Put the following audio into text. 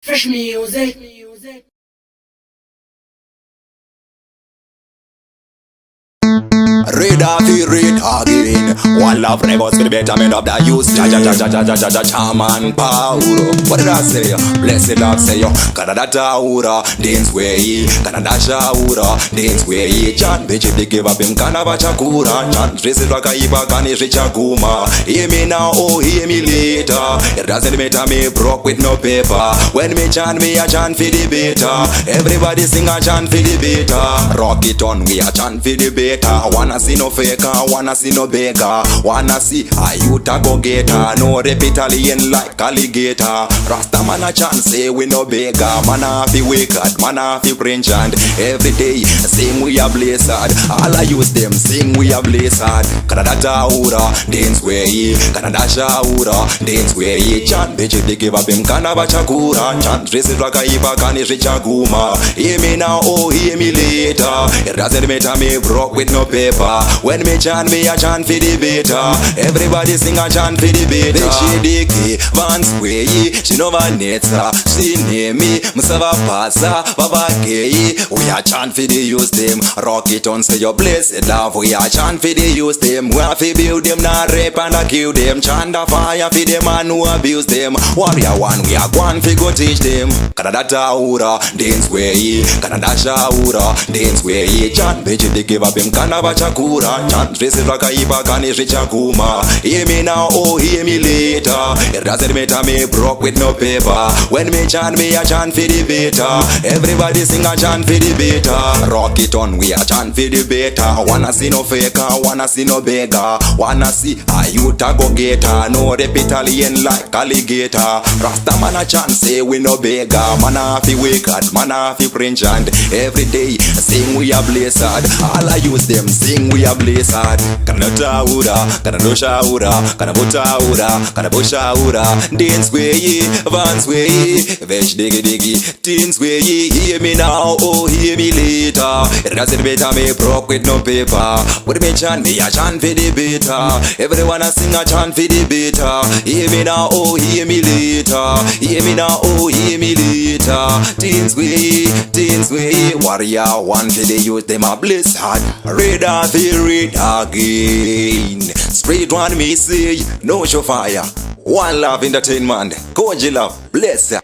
Fresh music. Read off the read again. One love records for the betterment of the youth. Jah Man Pauro. What did I say? Blessed love say yo. Canada Taura, dance way. Canada Shaura, dance way. Chan bitch if they give up him Canada Chakura. Chan trace it like a iba can is rich aguma. Hear me now, oh hear me later. It doesn't matter me broke with no paper. When me chant me a chant for the beta. Everybody sing a chant for the beta. Rock it on we a chant for the beta. Wanna see no faker, wanna see no beggar. Wanna see a youth a go getter. No reptilian like alligator. Rasta man a chant say we no beggar. Man a fi wicked, man a fi brain chant. Every day sing we a blazed. All I use them sing we a blazed. Canada Taura, dance way. Canada Shaura, dance way. Chant bitch if they give up him Canada Chakura. Chant trace it like a iba can is rich aguma. Hear me now, oh hear me later. It doesn't matter me broke with no paper. When me chant me a chant for the beta. Everybody sing a chant for the beta. She dicky, Vance way. She no vanessa. She name me, Musava passa, Baba gay. We a chant for the use them. Rock it on say your blessed love. We a chant for the use them. We a fi build them, not rape and a kill them. Chant the fire for them man who abuse them. Warrior one, we a one fi go teach them. Canada Taura, dance way. Canada Shaura, dance way. Chant bitch if they give up him Canada Chakura. Chant trace it like a iba can is rich aguma. Hear me now, oh hear me later. It doesn't matter me broke with no paper. When me chant me a chant for the beta. Everybody sing a chant for the beta. Rock it on we a chant for the beta. Wanna see no faker, wanna see no beggar. Wanna see a youth a go getter. No reptilian like alligator. Rasta man a chant say we no beggar. Man a fi wicked, man a fi brain chant. Every day sing we a blazed. All I use them sing we a blazed. Canada Taura, Canada Shaura, Canada Taura, Canada Shaura. Dance way, Vance way. Vesh diggy diggy, teens way. Hear me now, oh hear me later. It doesn't matter me broke with no paper. With me chant me a chant for the beta. Everyone a sing a chant for the beta. Hear me now, oh hear me later. Hear me now, oh hear me later. Teens way. Warrior one for the youth them a blizzard. Read off the read again. Straight one me say, no show fire. One love entertainment. Koji love, bless ya.